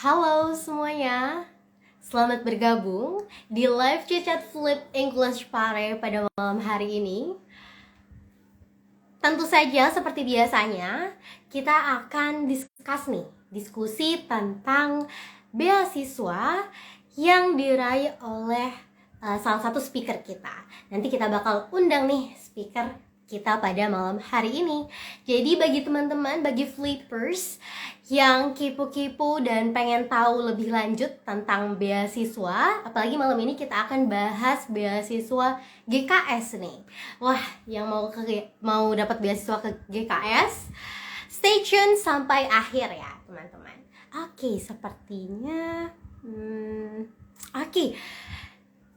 Halo semuanya, selamat bergabung di live chat Flip English Pare pada malam hari ini. Tentu saja seperti biasanya, kita akan diskusi tentang beasiswa yang diraih oleh salah satu speaker kita. Nanti kita bakal undang nih speaker kita pada malam hari ini. Jadi bagi teman-teman, bagi flippers yang kepo-kepo dan pengen tahu lebih lanjut tentang beasiswa, apalagi malam ini kita akan bahas beasiswa GKS nih. Wah, yang mau dapat beasiswa ke GKS, stay tune sampai akhir ya, teman-teman. Oke, sepertinya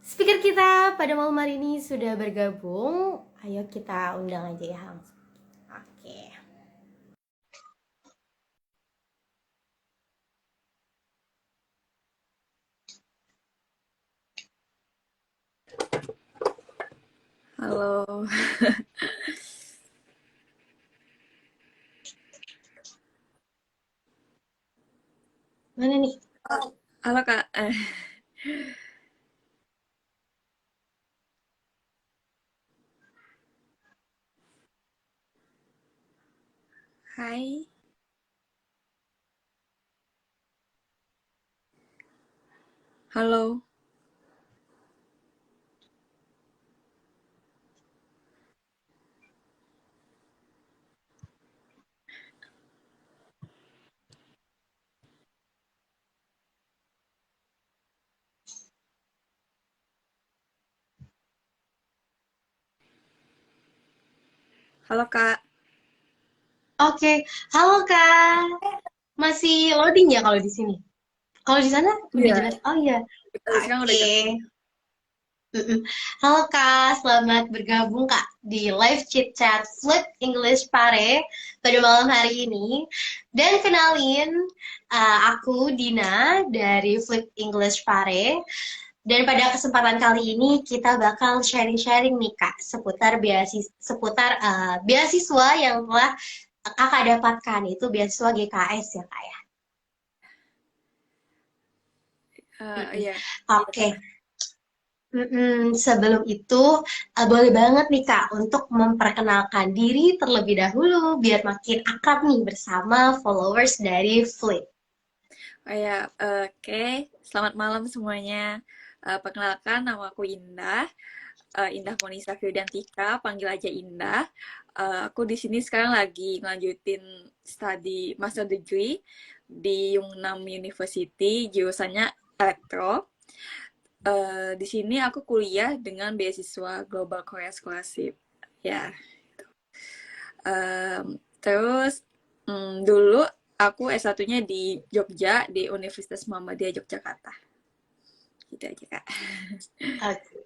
speaker kita pada malam hari ini sudah bergabung. Ayo kita undang aja ya langsung. Oke. Halo. Mana nih? Halo Kak. Hai. Halo. Halo Kak. Oke, halo Kak. Masih loading ya kalau di sini? Kalau di sana udah Iya, jelas? Oh iya. sekarang udah jam. Oke. Halo Kak, selamat bergabung Kak di live chit chat Flip English Pare pada malam hari ini. Dan kenalin, aku Dina dari Flip English Pare. Dan pada kesempatan kali ini kita bakal sharing-sharing nih Kak seputar beasiswa yang telah Kakak dapatkan, itu beasiswa GKS ya Kak ya. Iya. Oke. Sebelum itu, boleh banget nih Kak untuk memperkenalkan diri terlebih dahulu biar makin akrab nih bersama followers dari Flip. Oh ya, oke. Selamat malam semuanya. Perkenalkan, nama aku Indah. Indah Monisa Firdantika, panggil aja Indah. Aku di sini sekarang lagi ngelanjutin studi master degree di Yungnam University, jurusannya elektro. Di sini aku kuliah dengan beasiswa Global Korea Scholarship. Ya. Terus dulu aku S1-nya di Jogja, di Universitas Muhammadiyah Yogyakarta. Gitu aja, Kak. Oke.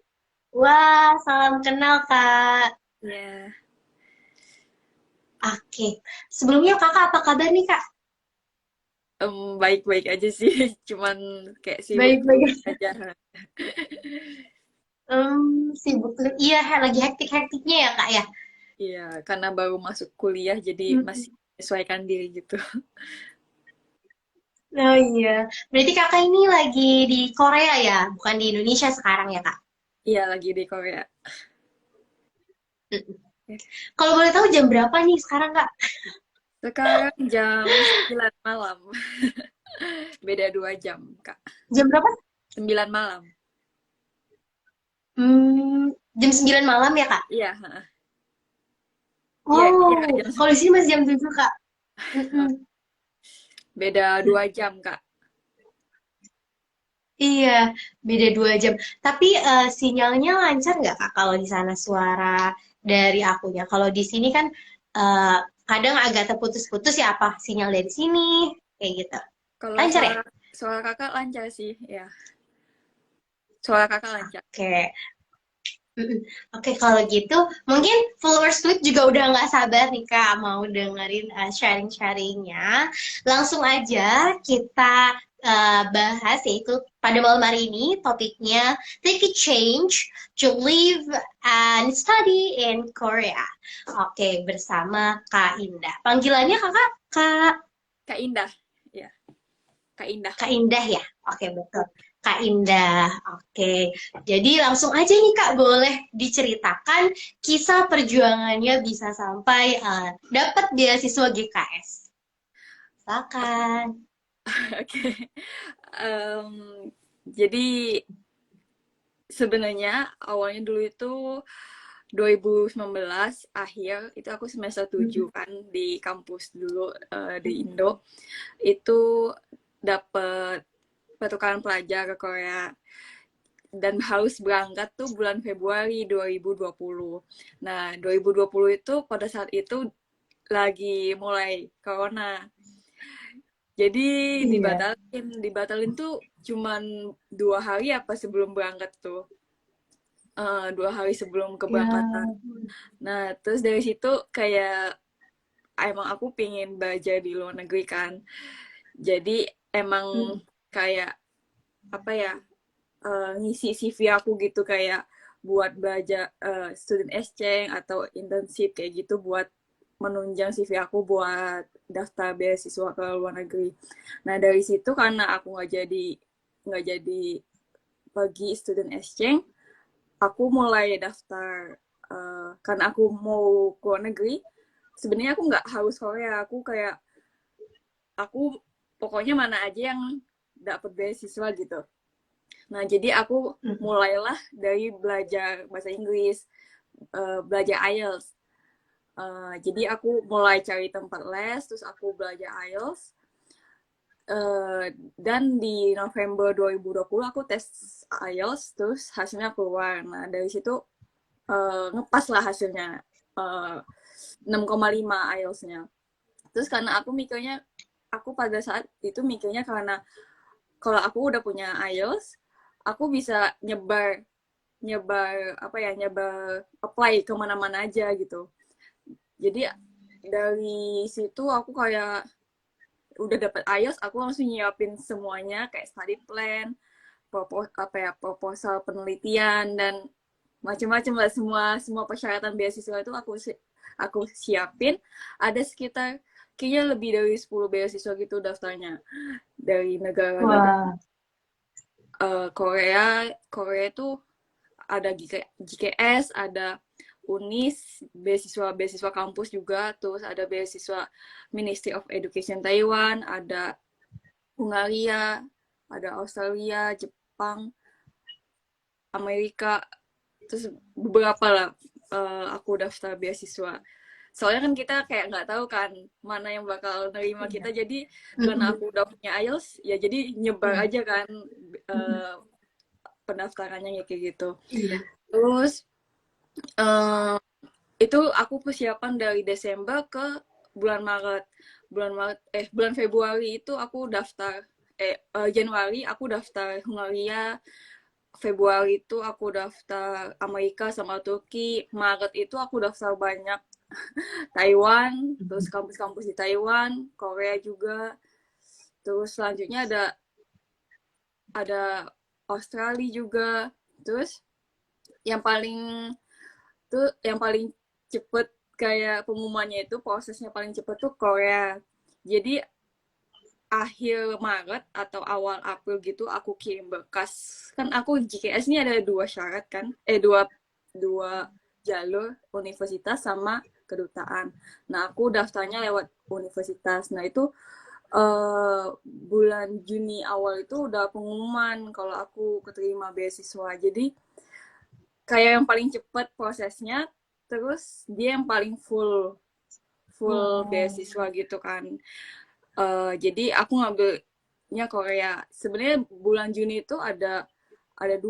Wah, salam kenal Kak. Ya, Oke, sebelumnya Kakak apa kabar nih Kak? baik-baik aja sih. Cuman kayak sibuk Baik-baik. aja. Sibuk. Iya, lagi hektik-hektiknya ya Kak ya. Iya, karena baru masuk kuliah, jadi masih Mm-mm. menyesuaikan diri gitu. Oh iya, berarti Kakak ini lagi di Korea ya, bukan di Indonesia sekarang ya Kak? Iya, lagi di Korea. Mm-mm. Kalau boleh tahu jam berapa nih sekarang Kak? Sekarang jam 9 malam. Beda 2 jam, Kak. Jam berapa? 9 malam. Jam 9 malam ya, Kak? Iya, iya, iya, Oh, jam kalau di sini masih jam 7, Kak. Mm-mm. beda 2 jam, Kak. Iya, beda 2 jam. Tapi sinyalnya lancar nggak, Kak, kalau di sana suara dari akunya? Kalau di sini kan eh, kadang agak terputus-putus ya, apa sinyal dari sini, kayak gitu. Kalau Lancar ya? suara suara kakak lancar sih, ya. Suara kakak lancar. Oke. Mm-mm. Oke, kalau gitu mungkin followers Tweet juga udah nggak sabar nih Kak mau dengerin sharing-sharingnya. Langsung aja kita bahas yaitu pada malam hari ini topiknya Take a Change to Live and Study in Korea. Oke, bersama Kak Indah. Panggilannya Kakak, Kak. Kak Indah, ya. Kak Indah. Kak Indah ya? Oke, betul. Kak Indah, oke. Jadi langsung aja nih Kak, boleh diceritakan kisah perjuangannya bisa sampai dapat beasiswa GKS. Silakan. Oke. Em, jadi sebenarnya awalnya dulu itu 2019 akhir itu aku semester 7 kan di kampus dulu di Indo itu dapet pertukaran pelajar ke Korea dan harus berangkat tuh bulan Februari 2020. Nah, 2020 itu pada saat itu lagi mulai corona. Jadi Iya. dibatalin tuh cuman 2 hari apa sebelum berangkat tuh. 2 hari sebelum keberangkatan. Ya. Nah, terus dari situ kayak emang aku pengen belajar di luar negeri kan. Jadi emang kayak apa ya ngisi CV aku gitu kayak buat belajar student exchange atau internship kayak gitu buat menunjang CV aku buat daftar beasiswa ke luar negeri. Nah dari situ karena aku nggak jadi pergi student exchange, aku mulai daftar karena aku mau ke luar negeri. Sebenarnya aku nggak harus Korea, aku kayak aku pokoknya mana aja yang dapat beasiswa gitu. Nah, jadi aku mulailah dari belajar bahasa Inggris, belajar IELTS. Jadi aku mulai cari tempat les, terus aku belajar IELTS. Dan di November 2020 aku tes IELTS, terus hasilnya keluar. Nah, dari situ ngepas lah hasilnya. 6,5 IELTS-nya. Terus karena aku mikirnya, aku pada saat itu mikirnya karena kalau aku udah punya IELTS, aku bisa nyebar nyebar apa ya nyebar apply kemana-mana aja gitu. Jadi dari situ aku kayak udah dapet IELTS, aku langsung nyiapin semuanya kayak study plan, proposal penelitian dan macam-macam lah semua semua persyaratan beasiswa itu aku siapin. Ada sekitar kayaknya lebih dari 10 beasiswa gitu daftarnya dari negara-negara Wah. Korea. Korea itu ada GKS, ada UNIS, beasiswa kampus juga, terus ada beasiswa Ministry of Education Taiwan, ada Hungaria, ada Australia, Jepang, Amerika, terus beberapa lah aku daftar beasiswa. Soalnya kan kita kayak nggak tahu kan mana yang bakal nerima kita, jadi karena aku udah punya IELTS, ya jadi nyebar aja kan pendaftarannya ya kayak gitu. Iya. Terus uh, itu aku persiapan dari Desember ke bulan Maret. Bulan Februari itu aku daftar Januari aku daftar Hungaria, Februari itu aku daftar Amerika sama Turki, Maret itu aku daftar banyak Taiwan, terus kampus-kampus di Taiwan, Korea juga. Terus selanjutnya ada Australia juga. Terus yang paling yang paling cepet kayak pengumumannya itu prosesnya paling cepet tuh Korea. Jadi akhir Maret atau awal April gitu aku kirim berkas. Kan aku GKS ini ada 2 syarat kan, dua jalur, universitas sama kedutaan. Nah aku daftarnya lewat universitas. Nah itu bulan Juni awal itu udah pengumuman kalau aku keterima beasiswa. Jadi kayak yang paling cepat prosesnya, terus dia yang paling full beasiswa gitu kan. Jadi aku ngambilnya Korea. Sebenarnya bulan Juni itu ada 2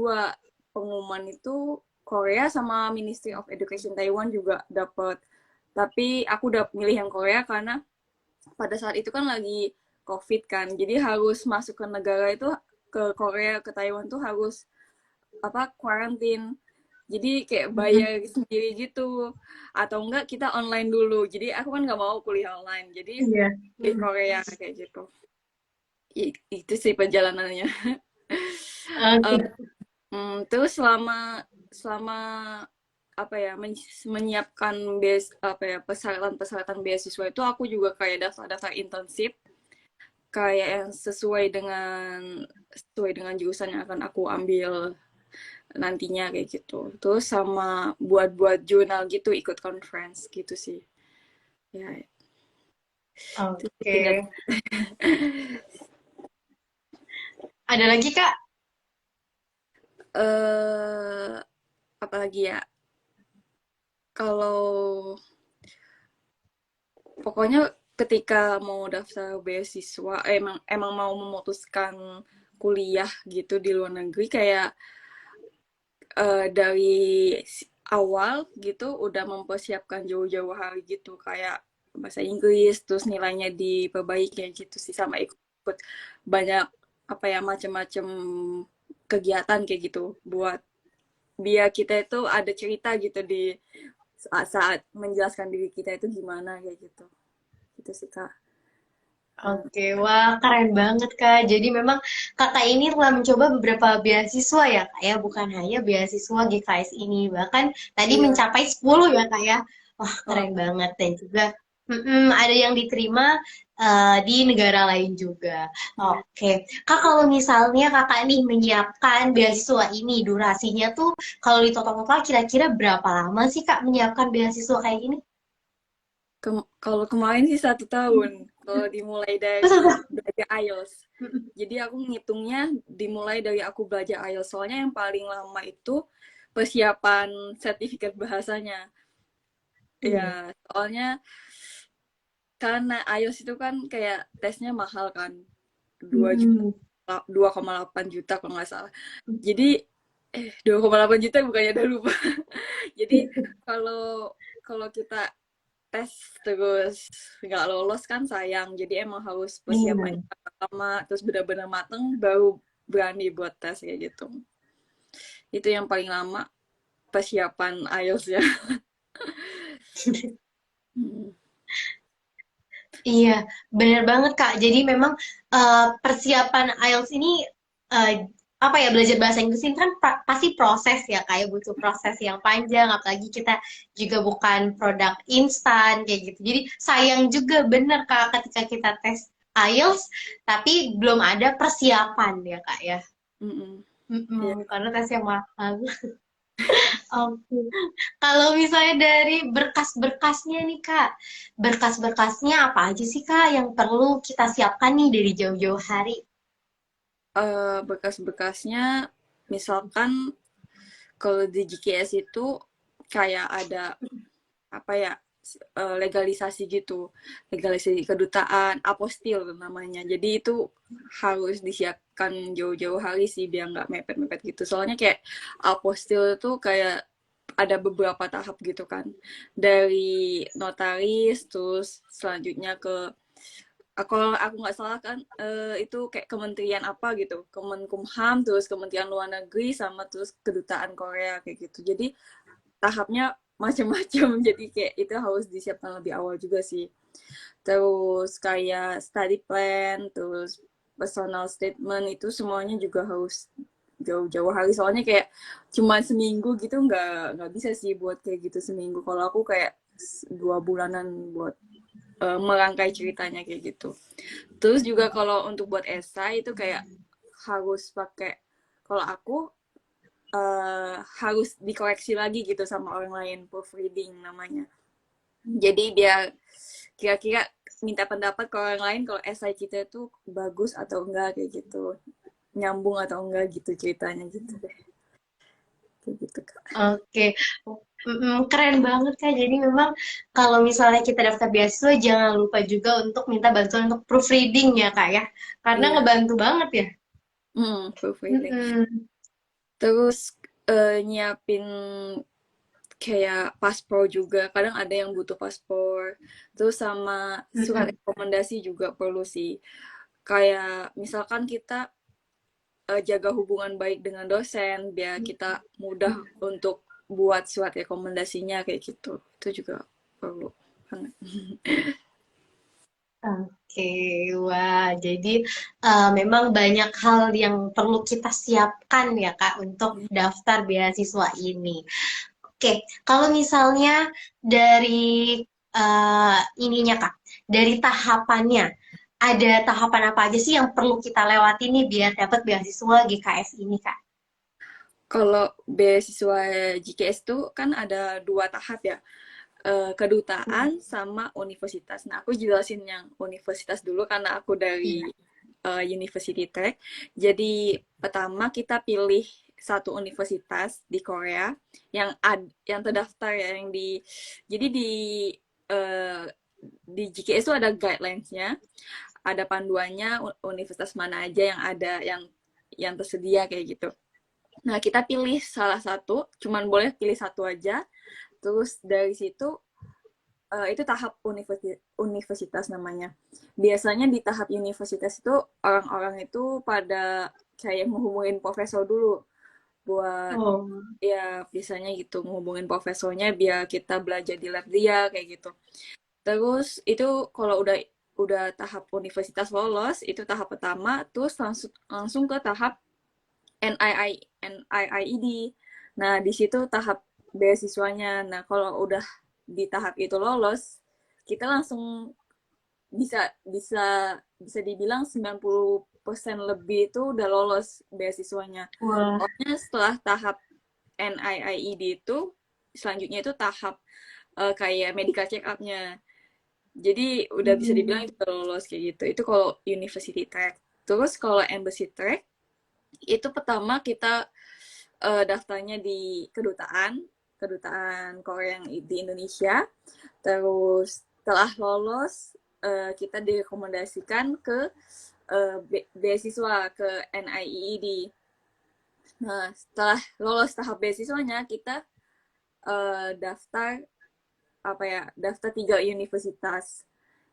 pengumuman itu, Korea sama Ministry of Education Taiwan juga dapat. Tapi aku udah milih yang Korea karena pada saat itu kan lagi COVID kan. Jadi harus masuk ke negara itu, ke Korea, ke Taiwan tuh harus karantin. Jadi kayak bayar sendiri gitu. Atau enggak kita online dulu. Jadi aku kan nggak mau kuliah online. Jadi Iya. di Korea kayak gitu. Itu sih perjalanannya. Oke. Terus selama selama apa ya menyiapkan persyaratan beasiswa itu aku juga kayak daftar internship kayak yang sesuai dengan jurusan yang akan aku ambil nantinya kayak gitu. Terus sama buat-buat jurnal gitu, ikut conference gitu sih. Ya, itu Oke. singkat. Ada lagi Kak? eh Apalagi ya, kalau pokoknya ketika mau daftar beasiswa, emang emang mau memutuskan kuliah gitu di luar negeri, kayak dari awal gitu udah mempersiapkan jauh-jauh hari gitu, kayak bahasa Inggris, terus nilainya diperbaiki kayak gitu sih, sama ikut banyak apa ya, macam-macam kegiatan kayak gitu, buat biar kita itu ada cerita gitu di saat menjelaskan diri kita itu gimana kayak gitu. Gitu sih Kak. Eh, Oke, wah keren banget Kak. Jadi memang Kakak ini telah mencoba beberapa beasiswa ya Kak ya, bukan hanya beasiswa GKS ini, bahkan tadi iya. mencapai 10 ya Kak ya. Wah Oh, keren banget dan juga ada yang diterima di negara lain juga. iya. Oke, Kak kalau misalnya Kakak nih menyiapkan beasiswa ini, durasinya tuh kalau di total-total kira-kira berapa lama sih Kak menyiapkan beasiswa kayak gini? Kalau kemarin sih 1 tahun. Kalau dimulai dari belajar IELTS. Jadi aku ngitungnya dimulai dari aku belajar IELTS. Soalnya yang paling lama itu persiapan sertifikat bahasanya. Iya. Ya, soalnya karena IELTS itu kan kayak tesnya mahal kan. 2 juta, Mm-mm. 2,8 juta kalau nggak salah. Jadi 2,8 juta bukannya udah lupa. Jadi kalau kalau kita tes terus nggak lolos kan sayang. Jadi emang harus persiapan Iya. lama, terus benar-benar mateng baru berani buat tes kayak gitu. Itu yang paling lama, persiapan IELTS ya. Hmm. Iya, bener banget Kak. Jadi memang persiapan IELTS ini eh, apa ya, belajar bahasa Inggris ini kan pasti proses ya, kayak butuh proses yang panjang. Apalagi kita juga bukan produk instan kayak gitu. Jadi sayang juga bener Kak ketika kita tes IELTS tapi belum ada persiapan ya Kak ya. Mm-mm. Ya. Karena tesnya mahal. Oke. Kalau misalnya dari berkas-berkasnya nih Kak, berkas-berkasnya apa aja sih Kak yang perlu kita siapkan nih dari jauh-jauh hari? Bekas-bekasnya misalkan kalau di GKS itu kayak ada apa ya, legalisasi gitu, legalisasi kedutaan, apostil namanya. Jadi itu harus disiapkan jauh-jauh hari sih biar nggak mepet-mepet gitu. Soalnya kayak apostil itu kayak ada beberapa tahap gitu kan, dari notaris, terus selanjutnya ke kalau aku nggak salah kan, itu kayak kementerian apa gitu, Kemenkumham, terus Kementerian Luar Negeri, sama terus kedutaan Korea kayak gitu. Jadi tahapnya macam-macam. Jadi kayak itu harus disiapkan lebih awal juga sih. Terus kayak study plan, terus personal statement, itu semuanya juga harus jauh-jauh hari. Soalnya kayak cuma seminggu gitu nggak bisa sih buat kayak gitu seminggu. Kalau aku kayak 2 bulanan buat merangkai ceritanya kayak gitu. Terus juga kalau untuk buat esai itu kayak harus pakai, kalau aku harus dikoreksi lagi gitu sama orang lain, proofreading namanya. Jadi biar kira-kira minta pendapat ke orang lain kalau esai kita itu bagus atau enggak kayak gitu, nyambung atau enggak gitu ceritanya gitu deh, kayak gitu Kak. Oke, keren banget Kak. Jadi memang kalau misalnya kita daftar beasiswa jangan lupa juga untuk minta bantuan untuk proofreading ya Kak ya, karena Iya. ngebantu banget ya. Proofreading. Mm-mm. Terus nyiapin kayak paspor juga, kadang ada yang butuh paspor, terus sama surat Mm-mm. rekomendasi juga perlu sih, kayak misalkan kita jaga hubungan baik dengan dosen biar kita mudah untuk buat surat rekomendasinya kayak gitu, itu juga perlu banget. Oke, wah, jadi memang banyak hal yang perlu kita siapkan ya Kak untuk daftar beasiswa ini. Oke, kalau misalnya dari ininya Kak, dari tahapannya, ada tahapan apa aja sih yang perlu kita lewati nih biar dapat beasiswa GKS ini, Kak? Kalau beasiswa GKS tuh kan ada dua tahap ya, Hmm, kedutaan sama universitas. Nah, aku jelasin yang universitas dulu karena aku dari iya. University Tech. Jadi pertama kita pilih satu universitas di Korea yang terdaftar ya, yang di jadi eh, di GKS itu ada guidelines-nya, ada panduannya universitas mana aja yang ada yang tersedia kayak gitu. Nah, kita pilih salah satu, cuman boleh pilih satu aja. Terus dari situ itu tahap universitas namanya. Biasanya di tahap universitas itu orang-orang itu pada kayak menghubungin profesor dulu buat Oh. ya biasanya gitu menghubungin profesornya biar kita belajar di lab dia kayak gitu. Terus itu kalau udah tahap universitas lolos itu tahap pertama, terus langsung langsung ke tahap NIID. Nah, di situ tahap beasiswanya. Nah, kalau udah di tahap itu lolos, kita langsung bisa bisa bisa dibilang 90% lebih itu udah lolos beasiswanya. Wah. Pokoknya setelah tahap NIID itu selanjutnya itu tahap kayak medical check up-nya. Jadi udah bisa dibilang Hmm. itu udah lolos kayak gitu. Itu kalau university track. Terus kalau embassy track itu pertama kita daftarnya di kedutaan Korea yang di Indonesia. Terus setelah lolos kita direkomendasikan ke beasiswa ke NIED. Nah, setelah lolos tahap beasiswanya kita daftar apa ya? Daftar 3 universitas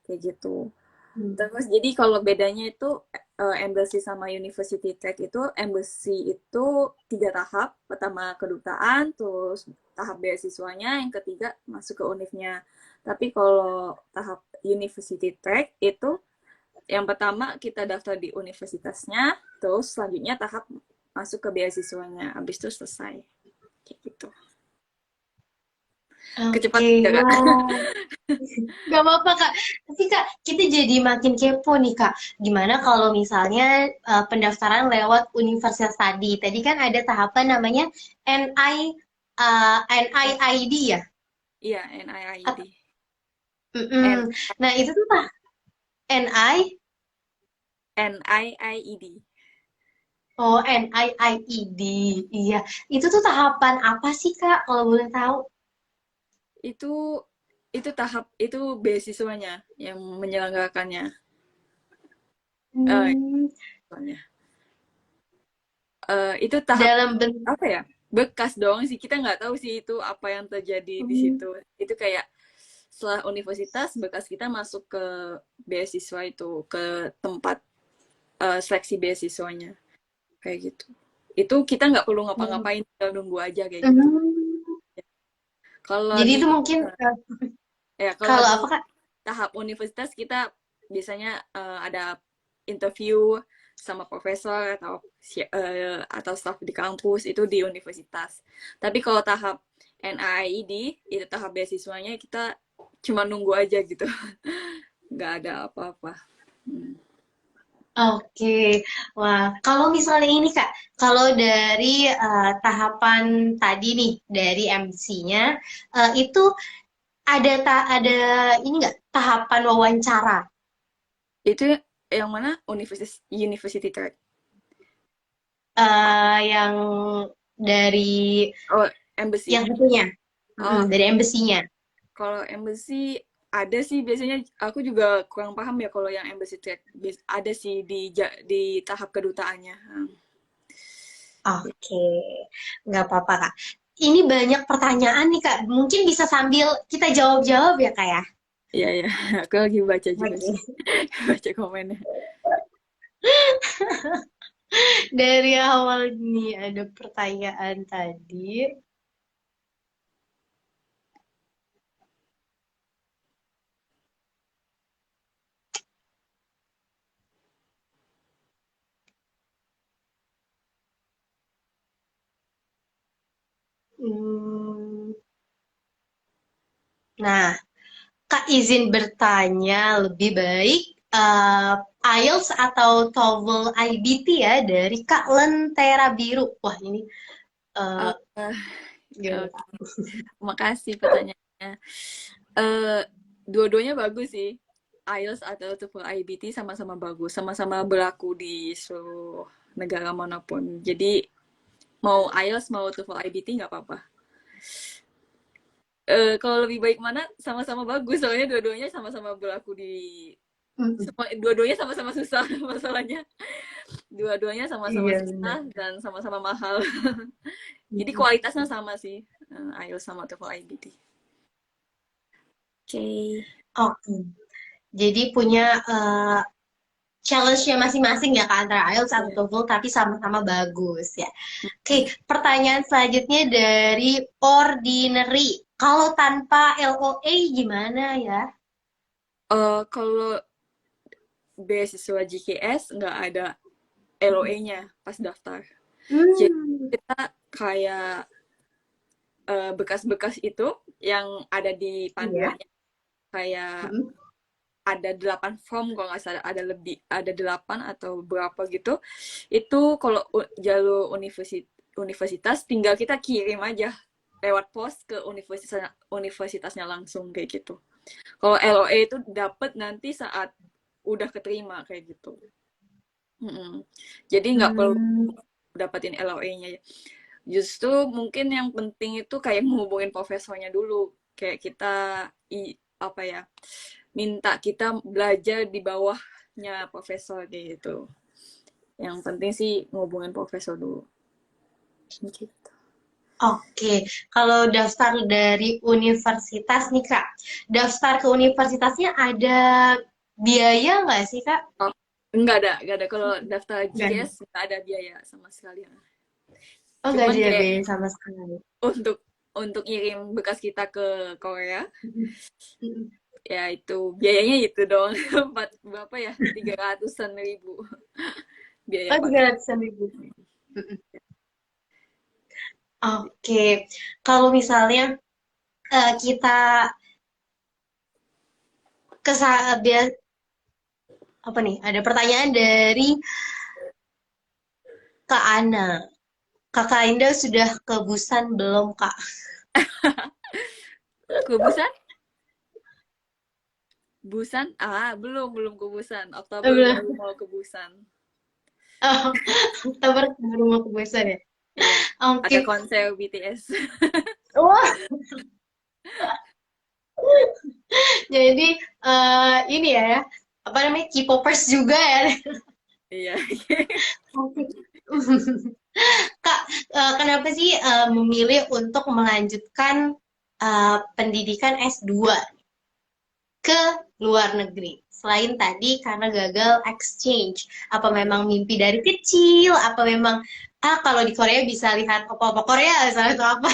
kayak gitu. Hmm. Terus jadi kalau bedanya itu embassy sama university track itu embassy itu 3 tahap. Pertama kedutaan, terus tahap beasiswanya, yang ketiga masuk ke univnya. Tapi kalau tahap university track itu yang pertama kita daftar di universitasnya, terus selanjutnya tahap masuk ke beasiswanya. Habis itu selesai. Kayak gitu. Oke, Kecepatan juga, Kak. wah. Gak apa-apa, Kak. Tapi, Kak, kita jadi makin kepo nih, Kak. Gimana kalau misalnya pendaftaran lewat universitas tadi? Tadi kan ada tahapan namanya NI, NIID ya? Iya, NIID. At- Mm-mm. N Nah, itu tuh, Pak, NI, NIIED. oh, NIIED. Iya, itu tuh tahapan apa sih, Kak, kalau boleh tahu? Itu itu tahap itu beasiswanya yang menyelenggarakannya. Eh, Hmm, soalnya. Itu tahap dalam bentuk. apa ya? Bekas dong sih. Kita nggak tahu sih itu apa yang terjadi di situ. Itu kayak setelah universitas bekas kita masuk ke beasiswa itu ke tempat seleksi beasiswanya kayak gitu. Itu kita nggak perlu ngapa-ngapain, tinggal nunggu aja kayak gitu. Hmm. Kalau Jadi di itu mungkin ya kalau kalau di apa, Kak? tahap universitas kita biasanya ada interview sama profesor atau staff di kampus itu di universitas. Tapi kalau tahap NIID itu tahap beasiswanya kita cuma nunggu aja gitu, nggak ada apa-apa. Hmm. Oke, wah, kalau misalnya ini Kak, kalau dari tahapan tadi nih dari MC-nya itu ada ini nggak tahapan wawancara Itu yang mana university track? yang dari Oh, embassy. yang satunya, Oh, dari embassy-nya. kalau embassy ada sih biasanya aku juga kurang paham ya kalau yang embassy track. Ada sih di tahap kedutaannya. Hmm. Oke, nggak apa-apa Kak. Ini banyak pertanyaan nih Kak, mungkin bisa sambil kita jawab-jawab ya Kak ya. Iya, iya. Aku lagi baca juga Oke. sih. Baca komennya. Dari awal nih ada pertanyaan tadi. Hmm, Nah, Kak izin bertanya lebih baik eh, IELTS atau TOEFL IBT ya dari Kak Lentera Biru. Wah, ini eh, Uh, uh, gimana? Oke, makasih pertanyaannya. Eh, Dua-duanya bagus sih. IELTS atau TOEFL IBT sama-sama bagus, sama-sama berlaku di seluruh negara manapun. Jadi mau IELTS mau TOEFL IBT nggak apa-apa. Kalau lebih baik mana sama-sama bagus, soalnya dua-duanya sama-sama berlaku di Mm-mm. dua-duanya sama-sama susah masalahnya. Dua-duanya sama-sama Iya benar. susah dan sama-sama mahal. Jadi Mm-mm. kualitasnya sama sih, IELTS sama TOEFL IBT. Oke. Oke. Jadi punya challenge-nya masing-masing ya Kak antara IELTS atau Ya. TOEFL tapi sama-sama bagus ya. Oke, pertanyaan selanjutnya dari Ordinary. Kalau tanpa LOA gimana ya? Kalau beasiswa GKS nggak ada LOE-nya pas daftar. Jadi Hmm, kita kayak bekas-bekas itu yang ada di iya. panduannya kayak Mm-mm. ada 8 form kalau nggak salah, ada lebih, ada 8 atau berapa gitu. Itu kalau jalur universitas tinggal kita kirim aja lewat pos ke universitasnya langsung kayak gitu. Kalau LOE itu dapat nanti saat udah keterima kayak gitu. Mm-mm. Jadi nggak perlu Hmm, dapatin LOE-nya. Justru mungkin yang penting itu kayak ngehubungin profesornya dulu. Kayak kita apa ya, minta kita belajar di bawahnya profesor kayak gitu. Yang penting sih ngehubungin profesor dulu. Gitu. oke. Kalau daftar dari universitas nih Kak, daftar ke universitasnya ada biaya nggak sih Kak? Oh, nggak ada. Kalau daftar Nggak ada. GKS nggak ada biaya sama sekali. Oh, nggak Cuman ada kayak biaya sama sekali. untuk ngirim bekas kita ke Korea, Mm-mm. ya itu biayanya itu dong. Empat berapa ya, 300-an ribu biaya Oh, tiga paket. ratusan ribu. Mm-mm. Oke, kalau misalnya kita biar apa nih? Ada pertanyaan dari Kak Ana. Kakak Indah sudah ke Busan belum, Kak? Ke Busan? Busan? Ah, belum ke Busan. Oktober Belum. baru mau ke Busan. Oh, Oktober baru mau ke Busan ya? Iya, Oke. ada konser BTS. Wah, jadi ini ya, apa namanya, K-popers juga ya. Iya. Oke. Kak, kenapa sih memilih untuk melanjutkan pendidikan S2 ke luar negeri? Selain tadi karena gagal exchange, apa memang mimpi dari kecil? Apa memang kalau di Korea bisa lihat opa-opa Korea misalnya atau apa?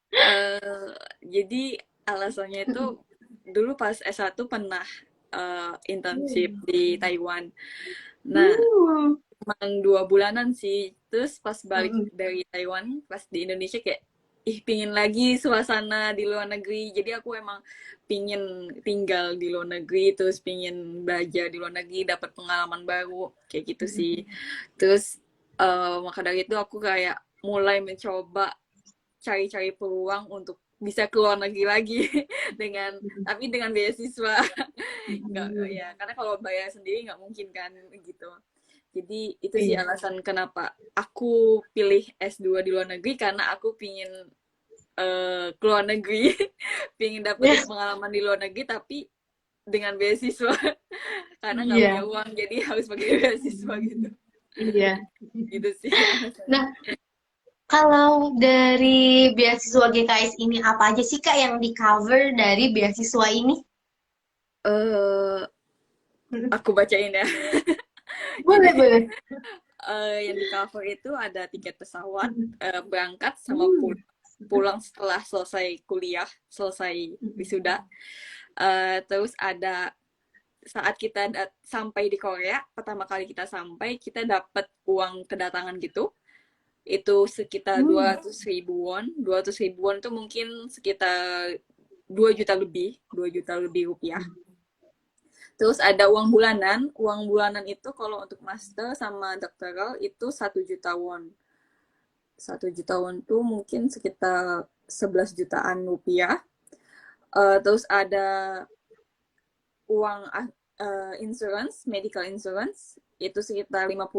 Eh, jadi alasannya itu dulu pas S1 pernah internship di Taiwan. Nah, Hmm. emang 2 bulanan sih. Terus pas balik Hmm. dari Taiwan, pas di Indonesia kayak, ih pingin lagi suasana di luar negeri. Jadi aku emang pingin tinggal di luar negeri, terus pingin belajar di luar negeri, dapat pengalaman baru, kayak gitu sih. Terus maka dari itu aku kayak mulai mencoba cari-cari peluang untuk bisa keluar negeri lagi dengan tapi dengan beasiswa. Nggak, Hmm. ya karena kalau bayar sendiri nggak mungkin kan gitu. Jadi itu sih Iya. alasan kenapa aku pilih S2 di luar negeri, karena aku pingin keluar negeri, pingin dapetin pengalaman di luar negeri tapi dengan beasiswa. Karena nggak punya Iya. uang jadi harus pakai beasiswa gitu. Iya. Gitu sih alasannya. Nah, kalau dari beasiswa GKS ini apa aja sih Kak yang di cover dari beasiswa ini? eh Mm. aku bacain ya. Jadi Boleh, boleh. yang di cover itu ada tiket pesawat, Mm. berangkat sama Hmm. pulang setelah selesai kuliah, selesai Mm. wisuda. Terus ada saat kita sampai di Korea, pertama kali kita sampai, kita dapat uang kedatangan gitu. Itu sekitar Hmm. 200 ribu won. 200 ribu won itu mungkin sekitar 2 juta lebih rupiah. Terus ada uang bulanan. Uang bulanan itu kalau untuk master sama doktoral itu 1 juta won. 1 juta won tuh mungkin sekitar 11 jutaan rupiah. Terus ada uang insurance, medical insurance, itu sekitar 55.000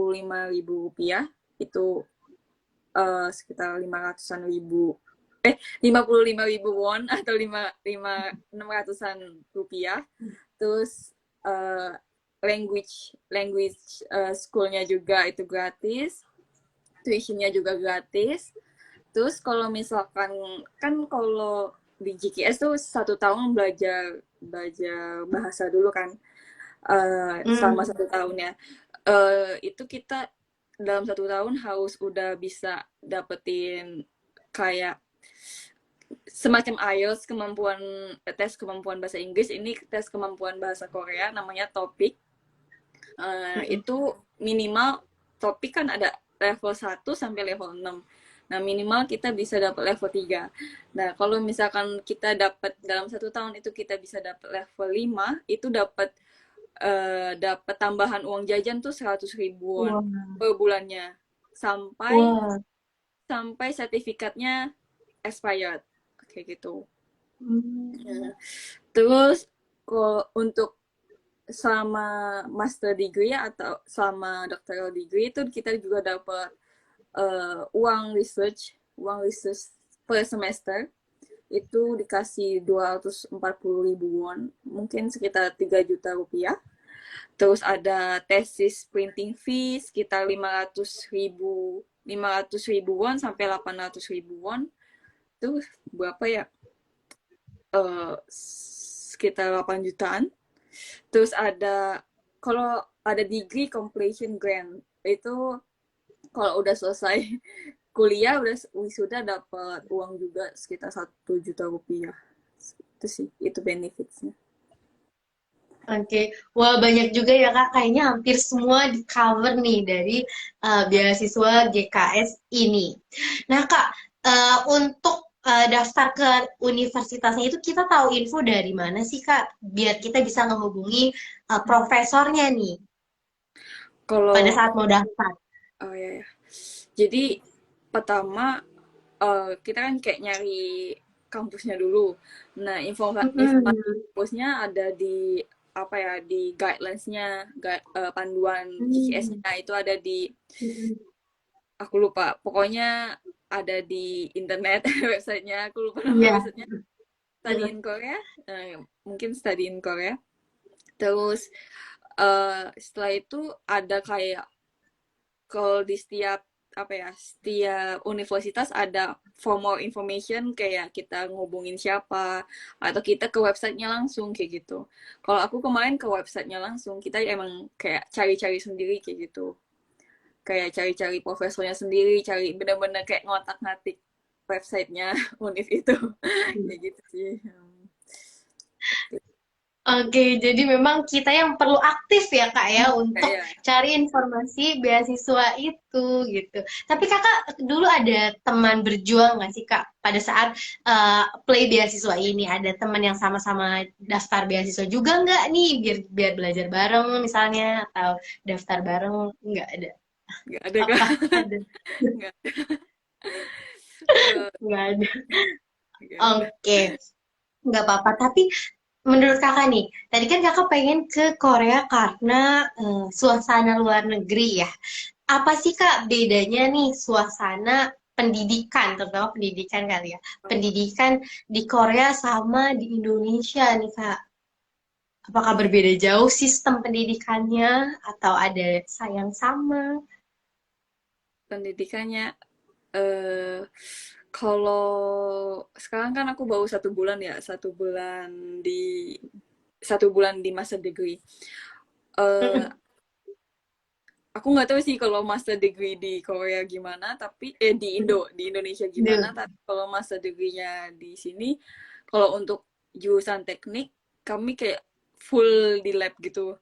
rupiah. Itu sekitar 500-an ribu 55.000 won atau 600-an rupiah. Terus language schoolnya juga itu gratis, tuitionnya juga gratis. Terus kalau misalkan kan kalau di GKS tuh 1 tahun belajar belajar bahasa dulu kan, selama 1 tahun ya. Itu kita dalam 1 tahun harus udah bisa dapetin kayak semacam IELTS, tes kemampuan bahasa Inggris. Ini tes kemampuan bahasa Korea namanya TOPIK. Itu minimal TOPIK kan ada level 1 sampai level 6. Nah, minimal kita bisa dapat level 3. Nah, kalau misalkan kita dapat dalam 1 tahun itu kita bisa dapat level 5, itu dapat tambahan uang jajan tuh 100 ribuan per bulannya. Sampai Wah. sampai sertifikatnya expired. Kayak gitu. Terus kalau untuk sama master degree atau sama doctoral degree itu kita juga dapat uang research per semester itu dikasih 240.000 won, mungkin sekitar 3 juta rupiah. Terus ada tesis printing fee sekitar 500.000 won sampai 800.000 won. Itu berapa ya? Sekitar 8 jutaan. Terus ada kalau ada degree completion grant itu kalau udah selesai kuliah udah wisuda dapat uang juga sekitar 1 juta rupiah. Itu sih, itu benefitsnya. Oke, wah banyak juga ya Kak. Kayaknya hampir semua di cover nih dari beasiswa GKS ini. Nah Kak, untuk daftar ke universitasnya itu kita tahu info dari mana sih Kak? Biar kita bisa menghubungi profesornya nih pada Kalau saat mau daftar. oh ya, ya. Jadi pertama kita kan kayak nyari kampusnya dulu. Nah, informasi Mm-mm. kampusnya ada di apa ya, di guidelines-nya, panduan Mm. GKS-nya itu ada di, Mm-mm. aku lupa, pokoknya ada di internet websitenya, aku lupa nama Iya. websitenya. Study in Korea, mungkin Study in Korea. Terus setelah itu ada kayak kalau di setiap apa ya, setiap universitas ada for more information, kayak kita ngubungin siapa atau kita ke websitenya langsung kayak gitu. Kalau aku kemarin ke websitenya langsung, kita emang kayak cari-cari sendiri kayak gitu, kayak cari-cari profesornya sendiri, cari bener-bener kayak ngotak-ngatik websitenya univ itu kayak gitu sih. Oke, jadi memang kita yang perlu aktif ya Kak ya untuk Kayak cari informasi beasiswa itu gitu. Tapi Kakak dulu ada teman berjuang nggak sih Kak pada saat play beasiswa ini? Ada teman yang sama-sama daftar beasiswa juga nggak nih biar biar belajar bareng misalnya atau daftar bareng nggak ada? nggak ada kan. Apa ada? Nggak eh, Nggak ada. nggak ada. Oke, nggak apa-apa. Tapi menurut kakak nih, tadi kan kakak pengen ke Korea karena suasana luar negeri ya. Apa sih kak bedanya nih suasana pendidikan, terutama pendidikan kali ya, pendidikan di Korea sama di Indonesia nih kak? Apakah berbeda jauh sistem pendidikannya atau ada sayang sama? Pendidikannya eh kalau sekarang kan aku baru 1 bulan ya, 1 bulan di masa degree. eh Mm-mm. aku nggak tahu sih kalau master degree di Korea gimana, tapi di Indonesia gimana, Duh. tapi kalau master degree-nya di sini, kalau untuk jurusan teknik kami kayak full di lab gitu.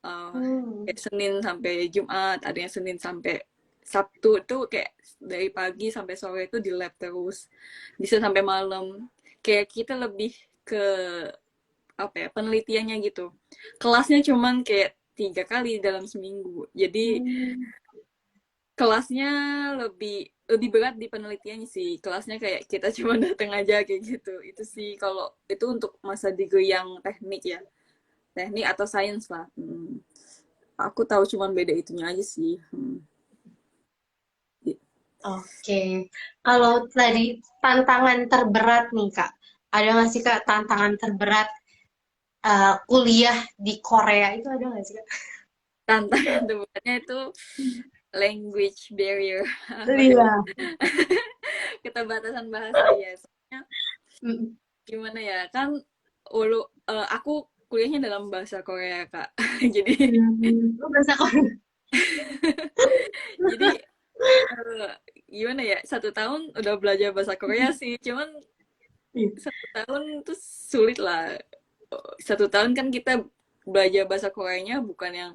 Hmm. Kayak Senin sampai Jumat, ada yang Senin sampai Sabtu itu kayak dari pagi sampai sore itu di lab terus, bisa sampai malam. Kayak kita lebih ke apa ya, penelitiannya gitu. Kelasnya cuman kayak 3 kali dalam seminggu. Jadi Hmm. kelasnya lebih lebih berat di penelitiannya sih. Kelasnya kayak kita cuma datang aja kayak gitu. Itu sih kalau itu untuk masa degree yang teknik ya. Teknik atau sains lah. Aku tahu cuman beda itunya aja sih. Oke, kalau tadi tantangan terberat nih Kak, ada nggak sih Kak tantangan terberat kuliah di Korea itu ada nggak sih Kak? Tantangan terberatnya itu language barrier. Iya. Keterbatasan bahasa ya. Soalnya Mm. gimana ya, kan aku kuliahnya dalam bahasa Korea, Kak. Jadi Lu bahasa Korea. jadi eh, gimana ya, 1 tahun udah belajar bahasa Korea sih, cuman Iya. 1 tahun tuh sulit lah. 1 tahun kan kita belajar bahasa Koreanya bukan yang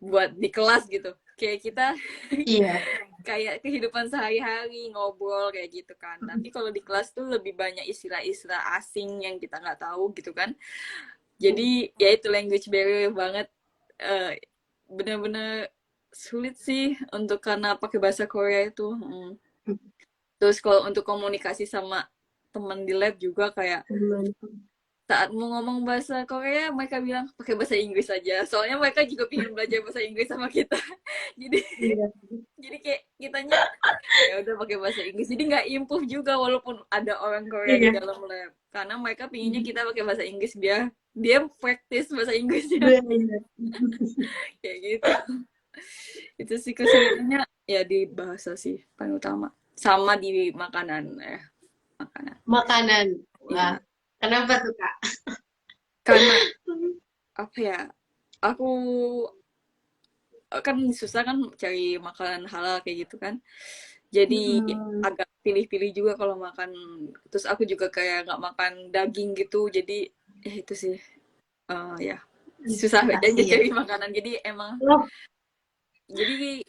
buat di kelas gitu. Kayak kita Iya. kayak kehidupan sehari-hari ngobrol kayak gitu kan. Tapi kalau di kelas tuh lebih banyak istilah-istilah asing yang kita nggak tahu gitu kan. Jadi ya itu language barrier banget. Eh, Bener-bener sulit sih untuk karena pakai bahasa Korea itu. Terus kalau untuk komunikasi sama teman di lab juga kayak Gimana? saat mau ngomong bahasa Korea mereka bilang pakai bahasa Inggris aja. Soalnya mereka juga pengen belajar bahasa Inggris sama kita. Jadi Iya. jadi kayak kitanya ya udah pakai bahasa Inggris. Jadi nggak improve juga walaupun ada orang Korea di Iya. dalam lab. Karena mereka pinginnya kita pakai bahasa Inggris biar dia practice bahasa Inggrisnya Benar. kayak gitu. Itu sih kesulitannya ya di bahasa sih paling utama. Sama di makanan ya, makanan. Makanan. Wah, Iya. kenapa tuh Kak? Karena apa ya? Aku kan susah kan cari makanan halal kayak gitu kan. Jadi Mm-mm. agak pilih-pilih juga kalau makan. Terus aku juga kayak nggak makan daging gitu. Jadi ya itu sih. Ya susah aja Adaptasi ya. cari makanan. Jadi emang Oh. jadi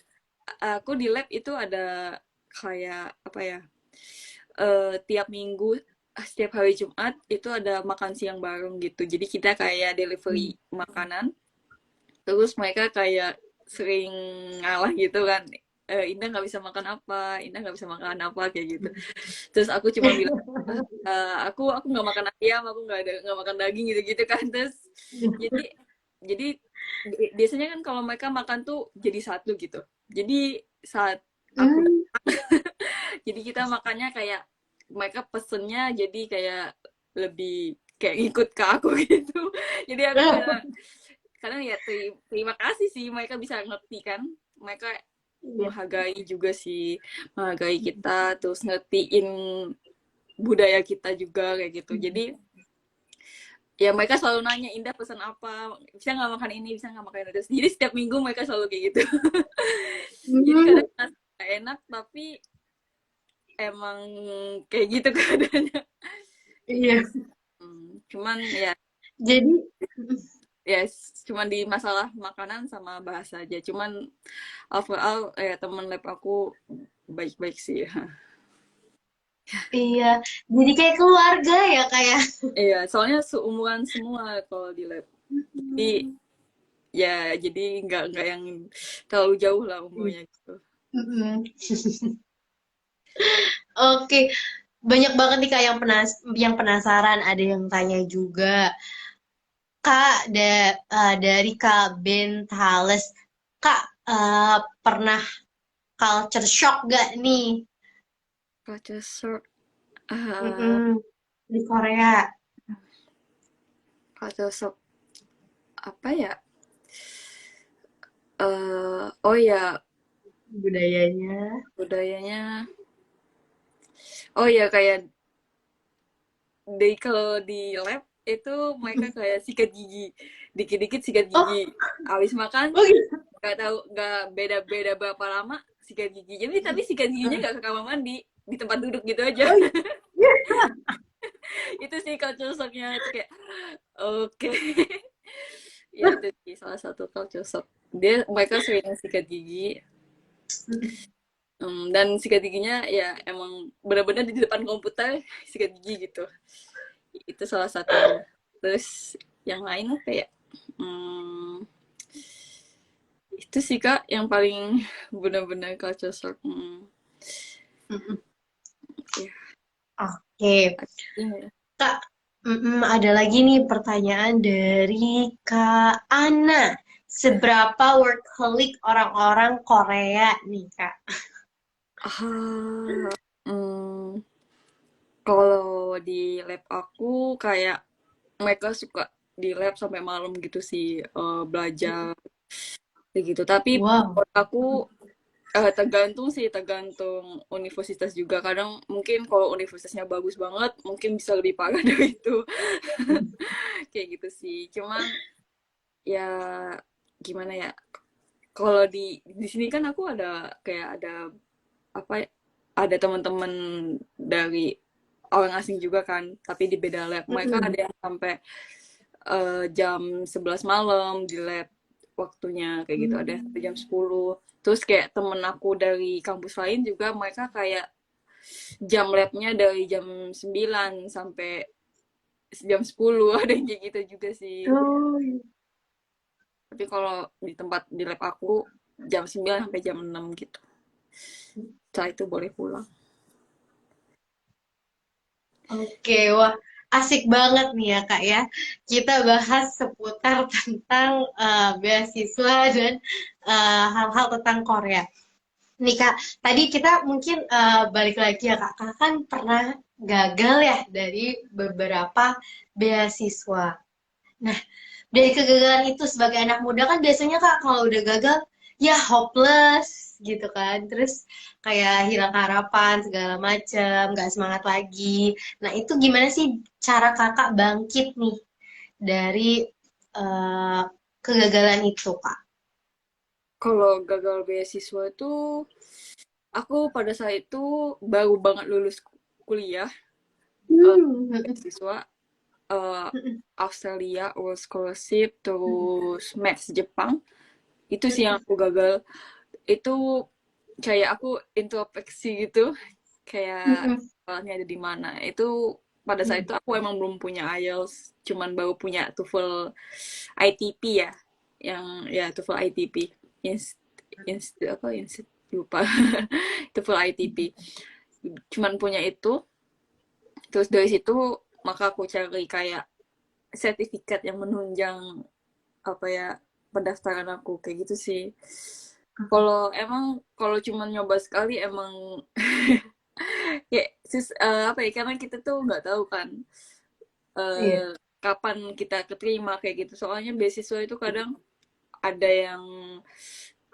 aku di lab itu ada kayak apa ya? Tiap minggu setiap hari Jumat itu ada makan siang bareng gitu. Jadi kita kayak delivery makanan. Terus mereka kayak sering ngalah gitu kan. Indah nggak bisa makan apa, Indah nggak bisa makan apa kayak gitu. Terus aku cuma bilang, aku nggak makan ayam, aku nggak makan daging gitu-gitu kan. Terus jadi jadi biasanya kan kalau mereka makan tuh jadi satu gitu. Jadi saat aku Hmm. jadi kita makannya kayak mereka pesennya jadi kayak lebih kayak ikut ke aku gitu. Jadi aku kayak karena ya terima kasih sih mereka bisa ngerti kan. Mereka Iya. menghargai juga sih, menghargai kita terus ngertiin budaya kita juga kayak gitu. Jadi ya mereka selalu nanya Indah pesan apa, bisa nggak makan ini, bisa nggak makan itu. Jadi setiap minggu mereka selalu kayak gitu. Jadi Hmm. kadang nggak enak tapi emang kayak gitu keadaannya. Iya. Cuman ya Jadi ya cuman di masalah makanan sama bahasa aja. Cuman overall teman lab aku baik-baik sih. iya, jadi kayak keluarga ya kayak. Iya, soalnya seumuran semua kalau di lab. Jadi ya jadi nggak yang terlalu jauh lah umurnya gitu. Oke, banyak banget nih Kak yang penasaran, ada yang tanya juga. Kak, dari Kak Bentales, Kak pernah culture shock gak nih? Culture shock, ah, Mm-mm, di Korea culture shock apa ya? Oh ya budayanya. budayanya. Oh ya kayak kalau di lab itu mereka kayak sikat gigi, dikit-dikit sikat Oh, gigi. Habis makan oh gitu. nggak tahu nggak beda-beda berapa lama sikat gigi. Jadi tapi sikat giginya nggak ke kamar mandi, di tempat duduk gitu aja. Oh iya. Itu sih culture shocknya itu kayak oke. Ya itu sih salah satu culture shock. Mereka sering sikat gigi. Dan sikat giginya ya emang benar-benar di depan komputer sikat gigi gitu. Itu salah satunya. Terus yang lain apa ya? Hmm, itu sih Kak yang paling benar-benar culture shock. Mm-mm. Ya, Oke, iya. Kak. Ada lagi nih pertanyaan dari Kak Ana. Seberapa workaholic orang-orang Korea nih, Kak? Ah, hmm, kalau di lab aku kayak mereka suka di lab sampai malam gitu sih, belajar kayak gitu. Tapi Wow. menurut aku tergantung sih, tergantung universitas juga. Kadang mungkin kalau universitasnya bagus banget, mungkin bisa lebih parah dari itu. Kayak gitu sih. Cuman ya gimana ya? Kalau di sini kan aku ada kayak ada apa ya, ada teman-teman dari orang asing juga kan, tapi di beda lab. Mereka Mm-mm. ada yang sampai jam 11 malam di lab waktunya kayak gitu, ada yang sampai jam 10. Terus kayak temen aku dari kampus lain juga mereka kayak jam labnya dari jam 9 sampai jam 10 ada yang kayak gitu juga sih. Oh, iya. Tapi kalau di tempat di lab aku jam 9 sampai jam 6 gitu. Setelah itu boleh pulang. Oke, wah asik banget nih ya Kak ya. Kita bahas seputar tentang beasiswa dan hal-hal tentang Korea. Nih Kak, tadi kita mungkin balik lagi ya Kak. Kakak kan pernah gagal ya dari beberapa beasiswa. Nah, dari kegagalan itu sebagai anak muda kan biasanya Kak kalau udah gagal ya hopeless gitu kan. Terus kayak hilang harapan segala macem, nggak semangat lagi. Nah, itu gimana sih cara Kakak bangkit nih dari eh, kegagalan itu, Kak? Kalau gagal beasiswa itu aku pada saat itu baru banget lulus kuliah, Hmm. beasiswa eh, Australia World Scholarship, terus Max Jepang. Itu sih yang aku gagal. Itu kayak aku introspeksi gitu, kayak salahnya ada di mana. Itu pada saat itu aku emang belum punya IELTS, cuman baru punya TOEFL ITP ya, yang ya TOEFL ITP, Inst, apa lupa. TOEFL ITP. Cuman punya itu, terus dari situ maka aku cari kayak sertifikat yang menunjang apa ya pendaftaran aku kayak gitu sih. Kalau cuma nyoba sekali emang ya apa ya, karena kita tuh nggak tahu kan Iya. kapan kita keterima kayak gitu. Soalnya beasiswa itu kadang ada yang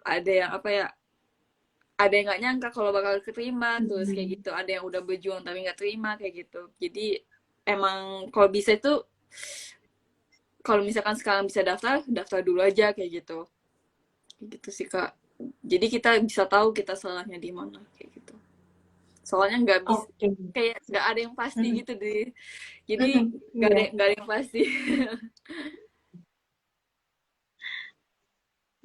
apa ya, ada yang nggak nyangka kalau bakal keterima, terus kayak gitu. Ada yang udah berjuang tapi nggak terima kayak gitu. Jadi emang kalau bisa itu, kalau misalkan sekarang bisa daftar, daftar dulu aja kayak gitu. Kayak gitu sih Kak. Jadi kita bisa tahu kita salahnya di mana kayak gitu. Soalnya nggak bisa, Oke. kayak nggak ada yang pasti Mm-mm. gitu deh. Jadi Mm-mm. Iya. nggak ada yang pasti.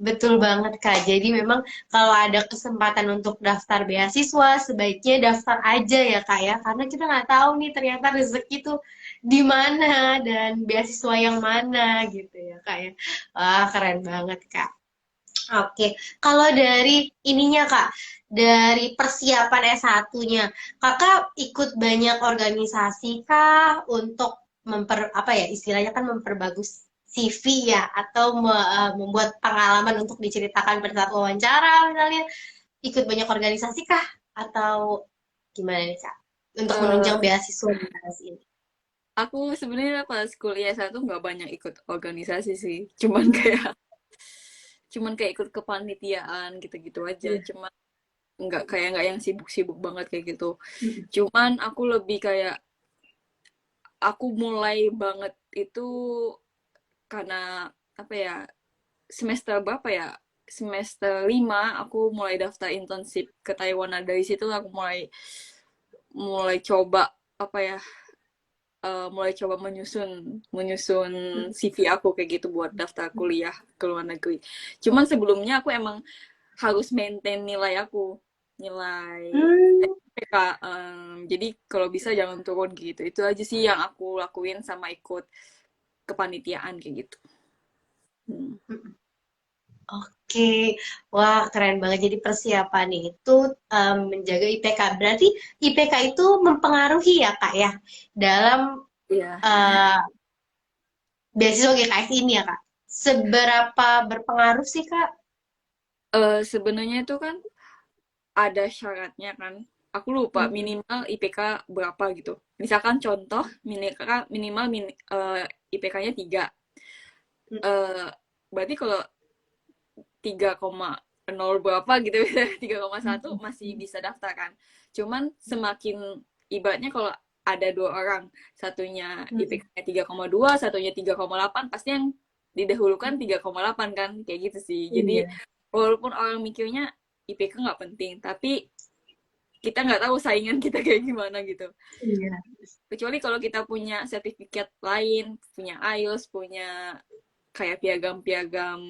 Betul banget, Kak. Jadi memang kalau ada kesempatan untuk daftar beasiswa, sebaiknya daftar aja ya, Kak ya. Karena kita nggak tahu nih ternyata rezeki itu di mana dan beasiswa yang mana gitu ya, Kak ya. Wah, keren banget, Kak. Oke, kalau dari ininya, Kak, dari persiapan S1-nya, Kakak ikut banyak organisasi kah untuk apa ya, istilahnya kan memperbagus CV ya, atau membuat pengalaman untuk diceritakan pada saat wawancara misalnya, ikut banyak organisasi kah? Atau gimana nih, Kak? Untuk menunjang Eh, beasiswa di atas ini. aku sebenarnya pas kuliah satu nggak banyak ikut organisasi sih. Cuman kayak ikut kepanitiaan gitu-gitu aja. Iya. Cuman nggak yang sibuk-sibuk banget kayak gitu. Cuman aku lebih kayak aku mulai banget itu karena apa ya, semester berapa ya, semester 5 aku mulai daftar internship ke Taiwan. Nah dari situ aku mulai mulai coba apa ya, mulai coba menyusun menyusun CV aku kayak gitu buat daftar kuliah ke luar negeri. Cuman sebelumnya aku emang harus maintain nilai aku, nilai Hmm. SPK. Jadi kalau bisa jangan turun gitu. Itu aja sih yang aku lakuin sama ikut kepanitiaan kayak gitu. Hmm. Oke, wah keren banget. Jadi persiapan itu menjaga IPK. Berarti IPK itu mempengaruhi ya Kak ya dalam Iya. eh, beasiswa GKS ini ya Kak. Seberapa berpengaruh sih Kak? Sebenarnya itu kan ada syaratnya kan. Aku lupa Mm-mm. minimal IPK berapa gitu. Misalkan contoh minimal IPK-nya 3. Eh, Berarti kalau 3,0 berapa gitu, 3,1 masih bisa daftar kan. Cuman semakin ibaratnya kalau ada 2 orang, satunya Mm-mm. IPK-nya 3,2, satunya 3,8, pasti yang didahulukan 3,8 kan, kayak gitu sih. Jadi Iya, walaupun orang mikirnya IPK nggak penting, tapi kita nggak tahu saingan kita kayak gimana gitu. iya. Kecuali kalau kita punya sertifikat lain, punya IELTS, punya kayak piagam-piagam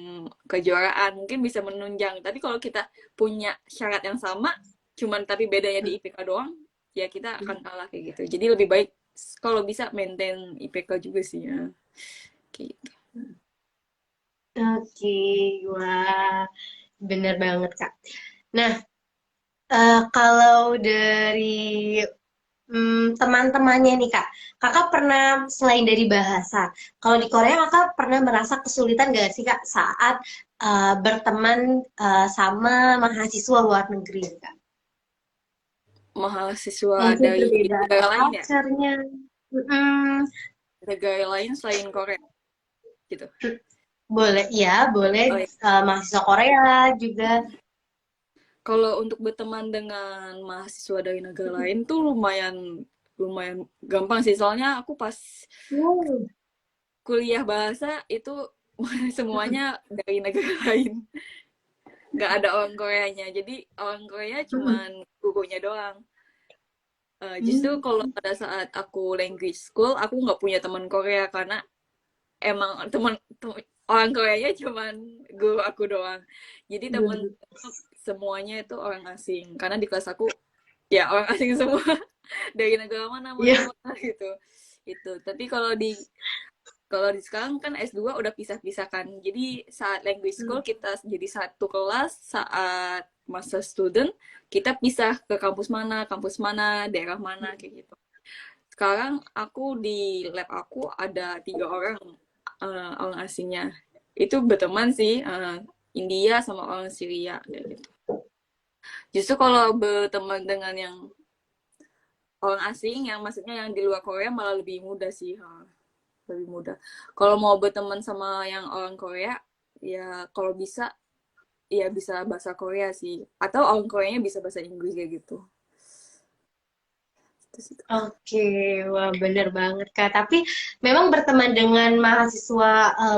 kejuaraan, mungkin bisa menunjang. Tapi kalau kita punya syarat yang sama, cuman tapi bedanya di IPK doang, ya kita akan kalah kayak gitu. Jadi lebih baik kalau bisa maintain IPK juga sih ya. Kayak gitu. Oke, wah bener banget Kak. Nah, kalau dari teman-temannya nih Kak, Kakak pernah selain dari bahasa, kalau di Korea Kakak pernah merasa kesulitan gak sih Kak saat berteman sama mahasiswa luar negeri Kak? Mahasiswa Mungkin dari perbedaan negara lain ya, culture-nya. Mm-mm. negara lain selain Korea gitu. Boleh, ya boleh Oh, ya. mahasiswa Korea juga. Kalau untuk berteman dengan mahasiswa dari negara lain tuh lumayan lumayan gampang sih. Soalnya aku pas Hmm. kuliah bahasa itu semuanya dari negara lain. Nggak ada orang Koreanya. Jadi orang Korea cuman gurunya doang. Justru Hmm. kalau pada saat aku language school, aku nggak punya teman Korea karena emang orang Koreanya cuman guru aku doang. Jadi teman Hmm. semuanya itu orang asing. Karena di kelas aku ya orang asing semua dari negara mana mana Iya. mana gitu. Itu. Tapi kalau di sekarang kan S2 udah pisah-pisahkan. Jadi saat language school kita jadi satu kelas, saat masa student kita pisah ke kampus mana, daerah mana kayak gitu. Sekarang aku di lab aku ada 3 orang orang asingnya. Itu berteman sih, India sama orang Syria kayak gitu. Justru kalau berteman dengan yang orang asing, yang maksudnya yang di luar Korea malah lebih mudah sih, lebih mudah. Kalau mau berteman sama yang orang Korea, ya kalau bisa, ya bisa bahasa Korea sih. Atau orang Koreanya bisa bahasa Inggris kayak gitu. Itu sih. Oke, wah bener banget Kak. Tapi memang berteman dengan mahasiswa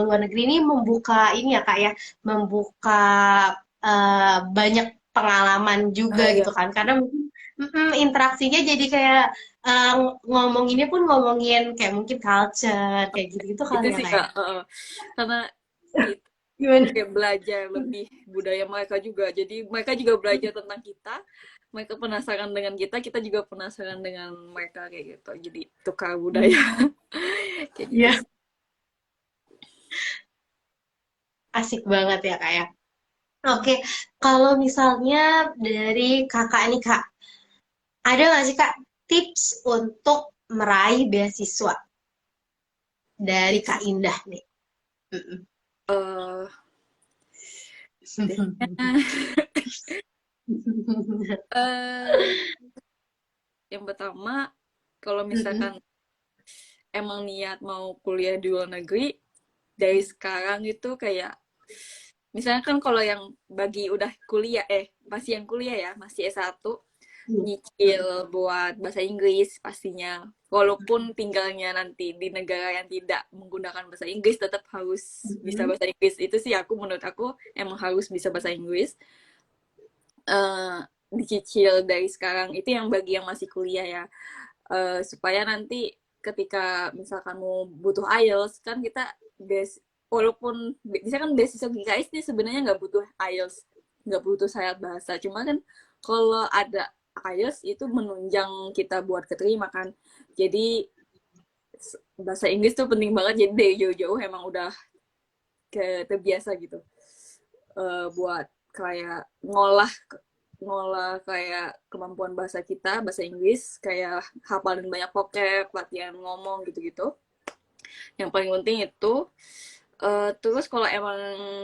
luar negeri ini membuka ini ya Kak ya, membuka banyak pengalaman juga Ah ya, gitu kan. Karena mungkin interaksinya jadi kayak ngomonginnya pun ngomongin kayak mungkin culture kayak gitu-gitu itu kali ya sih Kak ya. Kak. Karena itu Gimana? kayak belajar lebih budaya mereka juga. Jadi mereka juga belajar tentang kita. Mereka penasaran dengan kita juga penasaran dengan mereka kayak gitu. Jadi tukar budaya kayak gitu Iya, sih. asik banget ya Kak ya. Oke, kalau misalnya dari kakak nih Kak, ada nggak sih Kak tips untuk meraih beasiswa dari Tips Kak Indah nih? Mm-mm. eh biasanya eh yang pertama kalau Mm-mm. misalkan emang niat mau kuliah di luar negeri dari sekarang itu kayak misalnya kan kalau yang bagi udah kuliah masih yang kuliah ya masih S1 nyicil buat bahasa Inggris pastinya walaupun tinggalnya nanti di negara yang tidak menggunakan bahasa Inggris tetap harus bisa Mm-mm. bahasa Inggris itu sih aku menurut aku emang harus bisa bahasa Inggris. eh Dicicil dari sekarang itu yang bagi yang masih kuliah ya. Supaya nanti ketika misalkan mau butuh IELTS kan kita walaupun bisa kan beasiswa GKS ini sebenarnya nggak butuh IELTS, nggak butuh syarat bahasa, cuma kan kalau ada IELTS itu menunjang kita buat keterima kan. Jadi bahasa Inggris tuh penting banget, jadi dari jauh-jauh emang udah terbiasa gitu. Buat kayak ngolah kayak kemampuan bahasa kita, bahasa Inggris, kayak hafalin banyak vocab, latihan ngomong gitu-gitu. Yang paling penting itu. Terus kalau emang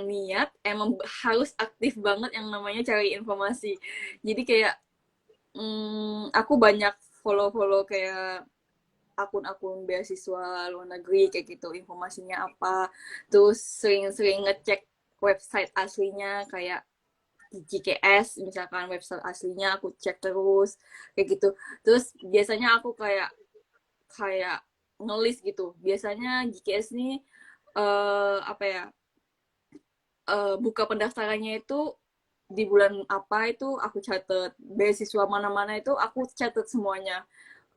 niat, emang harus aktif banget yang namanya cari informasi. Jadi kayak aku banyak follow-follow kayak akun-akun beasiswa luar negeri kayak gitu, informasinya apa. Terus sering-sering ngecek website aslinya kayak di GKS, misalkan website aslinya aku cek terus kayak gitu. Terus biasanya aku kayak kayak ngelis gitu. Biasanya GKS nih apa ya, buka pendaftarannya itu di bulan apa itu aku catat, beasiswa mana-mana itu aku catat semuanya.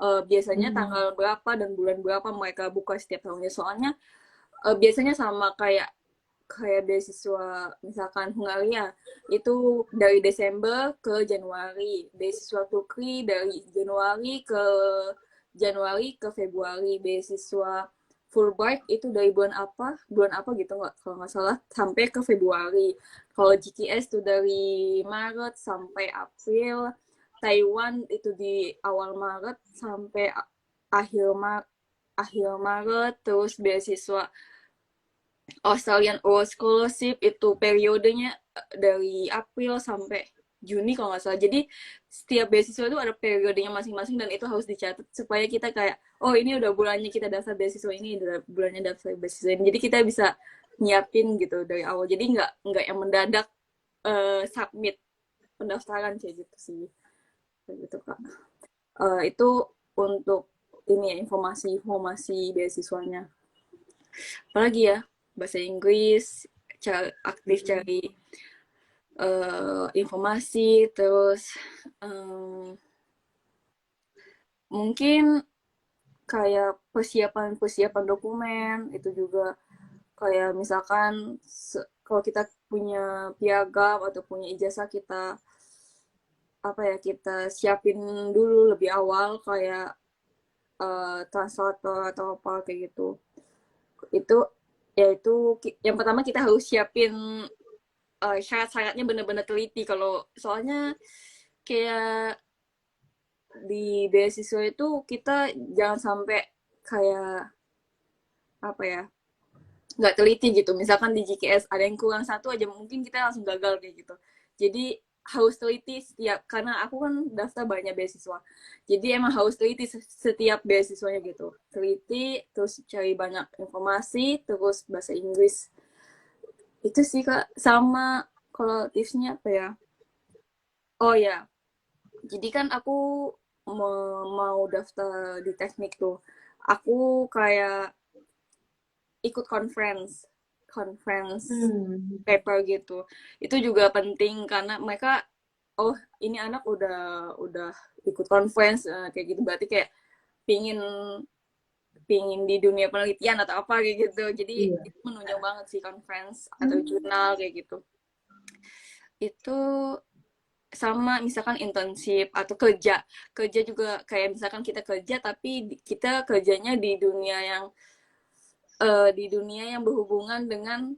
Biasanya tanggal berapa dan bulan berapa mereka buka setiap tahunnya, soalnya biasanya sama kayak kayak beasiswa misalkan Hungaria itu dari Desember ke Januari, beasiswa Turki dari Januari ke Februari, beasiswa Fulbright itu dari bulan apa gitu nggak, kalau nggak salah sampai ke Februari. Kalau GTS itu dari Maret sampai April, Taiwan itu di awal Maret sampai akhir Maret, terus beasiswa Australian World Scholarship itu periodenya dari April sampai Juni kalau nggak salah. Jadi setiap beasiswa itu ada periodenya masing-masing dan itu harus dicatat supaya kita kayak, oh ini udah bulannya kita daftar beasiswa ini, udah bulannya daftar beasiswa ini. Jadi kita bisa nyiapin gitu dari awal. Jadi nggak yang mendadak submit pendaftaran kayak gitu sih. Kayak gitu Kak. Itu untuk ini ya, informasi beasiswanya. Apalagi ya, bahasa Inggris, aktif cari informasi, terus mungkin kayak persiapan dokumen itu juga, kayak misalkan kalau kita punya piagam atau punya ijazah, kita apa ya, kita siapin dulu lebih awal kayak translator atau apa kayak gitu. Itu yaitu yang pertama kita harus siapin syarat-syaratnya bener-bener teliti, kalau soalnya kayak di beasiswa itu kita jangan sampai kayak apa ya, nggak teliti gitu. Misalkan di GKS ada yang kurang satu aja mungkin kita langsung gagal kayak gitu. Jadi harus teliti setiap, karena aku kan daftar banyak beasiswa, jadi emang harus teliti setiap beasiswanya gitu, teliti terus cari banyak informasi, terus bahasa Inggris. Itu sih Kak. Sama kalau tipsnya apa ya, oh ya, jadi kan aku mau daftar di teknik tuh, aku kayak ikut conference paper gitu. Itu juga penting karena mereka, oh ini anak udah ikut conference kayak gitu, berarti kayak pingin pingin di dunia penelitian atau apa kayak gitu. Jadi itu menunjang banget sih conference atau jurnal kayak gitu. Itu sama misalkan internship atau kerja juga, kayak misalkan kita kerja tapi kita kerjanya di dunia yang berhubungan dengan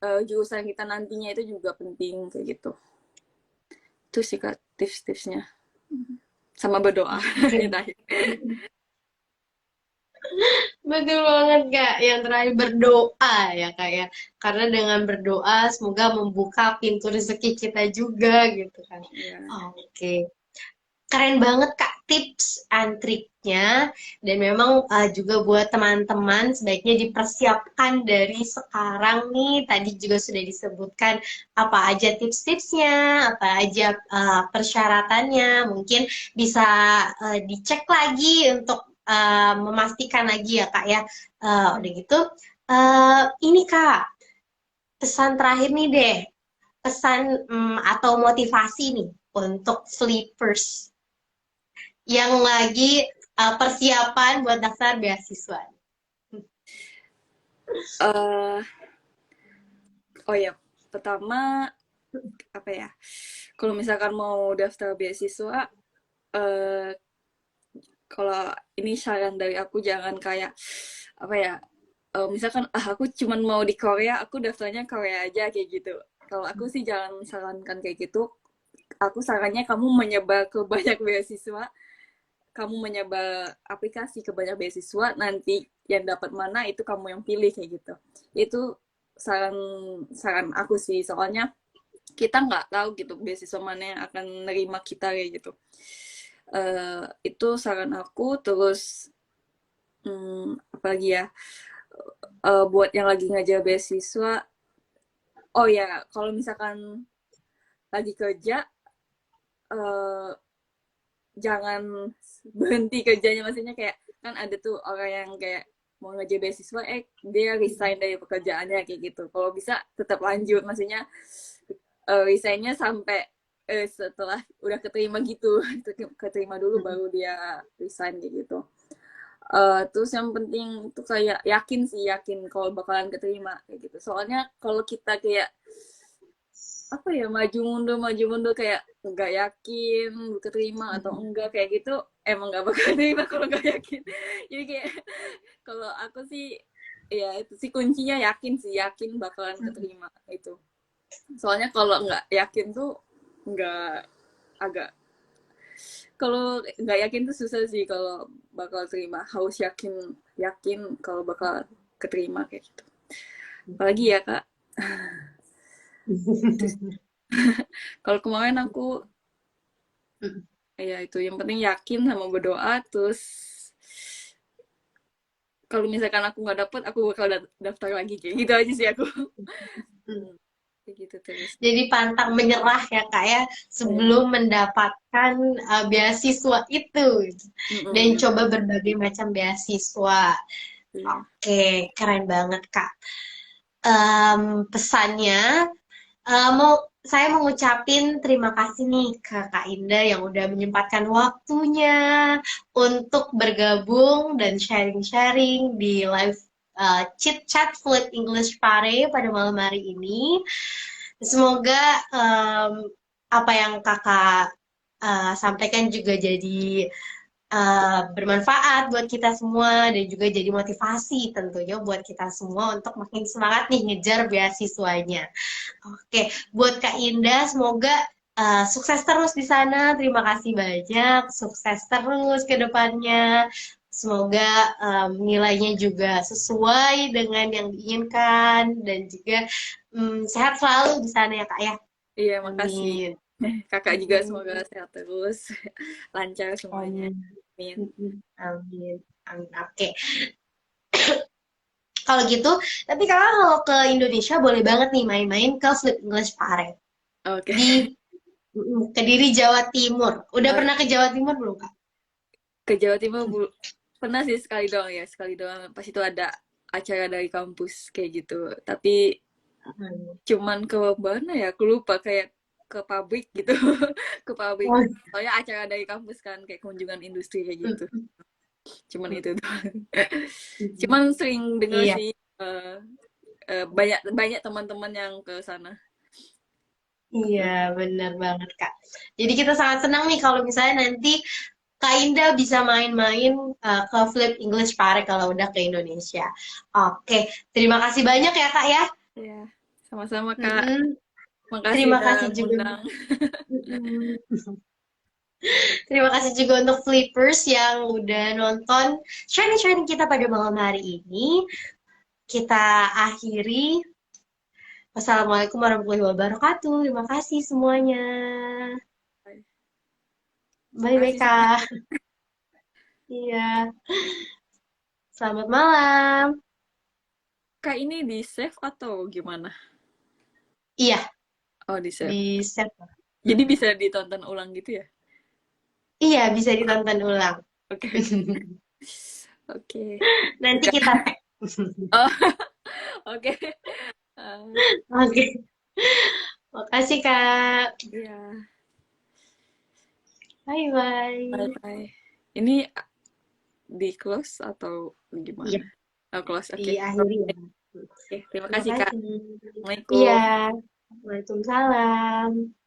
jurusan kita nantinya, itu juga penting kayak gitu. Itu sih Kak tips-tipsnya, sama berdoa. Oke. Betul banget Kak, yang terakhir berdoa ya Kak ya. Karena dengan berdoa semoga membuka pintu rezeki kita juga gitu kan. Ya. Oke. Keren banget Kak tips and triknya, dan memang juga buat teman-teman sebaiknya dipersiapkan dari sekarang nih. Tadi juga sudah disebutkan apa aja tips-tipsnya, apa aja persyaratannya. Mungkin bisa dicek lagi untuk memastikan lagi ya Kak ya. Udah gitu, ini Kak, pesan terakhir nih deh, pesan atau motivasi nih untuk flippers yang lagi persiapan buat daftar beasiswa. Uh, oh ya, pertama apa ya? Kalau misalkan mau daftar beasiswa, uh, kalau ini saran dari aku jangan kayak apa ya, misalkan aku cuman mau di Korea, aku daftarnya Korea aja kayak gitu. Kalau aku sih jangan sarankan kayak gitu. Aku sarannya kamu menyebar ke banyak beasiswa, kamu menyebar aplikasi ke banyak beasiswa, nanti yang dapat mana itu kamu yang pilih kayak gitu. Itu saran saran aku sih, soalnya kita nggak tahu gitu beasiswa mana yang akan nerima kita kayak gitu. Itu saran aku. Terus apalagi ya, buat yang lagi ngajar beasiswa, oh ya kalau misalkan lagi kerja, eh, jangan berhenti kerjanya, maksudnya kayak kan ada tuh orang yang kayak mau ngajar beasiswa dia resign dari pekerjaannya kayak gitu. Kalau bisa tetap lanjut, maksudnya resignnya sampai setelah udah keterima gitu. Keterima dulu baru dia resign kayak gitu. Terus yang penting itu kayak yakin sih, yakin kalau bakalan keterima kayak gitu. Soalnya kalau kita kayak apa ya, maju mundur kayak nggak yakin keterima atau enggak kayak gitu, emang nggak bakal terima kalau nggak yakin. Jadi kayak kalau aku sih ya itu sih kuncinya, yakin sih, yakin bakalan keterima itu. Soalnya kalau nggak yakin tuh nggak agak, kalau nggak yakin tuh susah sih kalau bakal terima. Harus yakin, yakin kalau bakal keterima kayak gitu. Apalagi ya kak, itu kalau kemarin aku ya itu yang penting yakin sama berdoa. Terus kalau misalkan aku nggak dapet, aku bakal daftar lagi kayak gitu aja sih aku. Kayak gitu terus. Jadi pantang menyerah ya kak ya Iya. sebelum mendapatkan beasiswa itu dan Mm-mm. coba berbagai macam beasiswa. Iya. Oke, keren banget kak. Pesannya saya mau ngucapin terima kasih nih ke Kak Indah yang udah menyempatkan waktunya untuk bergabung dan sharing-sharing di live Chit Chat Flip English Pare pada malam hari ini. Semoga apa yang kakak sampaikan juga jadi bermanfaat buat kita semua dan juga jadi motivasi tentunya buat kita semua untuk makin semangat nih ngejar beasiswanya. Oke, buat Kak Indah semoga sukses terus di sana. Terima kasih banyak, sukses terus ke depannya. Semoga nilainya juga sesuai dengan yang diinginkan dan juga sehat selalu di sana ya Kak ya. Iya, makasih. Amin. Kakak juga semoga sehat terus, lancar semuanya. Amin. Amin. Amin. Amin. Oke. Kalau gitu, tapi kakak kalau ke Indonesia boleh banget nih main-main ke Flip English Pare Oke. di Kediri, Jawa Timur. Udah Oh, pernah ke Jawa Timur belum kak? ke Jawa Timur pernah sih sekali doang ya, sekali doang. Pas itu ada acara dari kampus kayak gitu. Tapi cuman ke mana ya? Aku lupa, kayak ke pabrik gitu. Ke pabrik. Oh, Soalnya acara dari kampus kan, kayak kunjungan industri kayak gitu. Cuman itu doang. Cuman sering denger iya, sih, banyak banyak teman-teman yang ke sana. iya benar banget kak. Jadi kita sangat senang nih kalau misalnya nanti Kak Indah bisa main-main ke Flip English Pare kalau udah ke Indonesia. Oke, terima kasih banyak ya kak ya. Ya, sama-sama Kak. Mm-mm. Makasih Terima udah kasih juga. ngundang. Mm-mm. Terima kasih juga untuk Flippers yang udah nonton sharing-sharing kita pada malam hari ini. Kita akhiri. Wassalamualaikum warahmatullahi wabarakatuh. Terima kasih semuanya. Bye-bye, Makasih Kak. semuanya. Iya. Selamat malam. Kak, ini di save atau gimana? Iya, Oh, di save. di set. Jadi bisa ditonton ulang gitu ya? Iya, bisa ditonton ulang. Oke, oke. Oke. Nanti Kak. kita tag. Oh, oke. Eh, Oke. Makasih, Kak. Iya, Bye-bye. bye-bye. Ini di close atau Iya, gimana? Oh, close, oke. diakhiri ya. Oke, terima Terima kasih Kak. kasih. Iya. Assalamualaikum. Waalaikumsalam.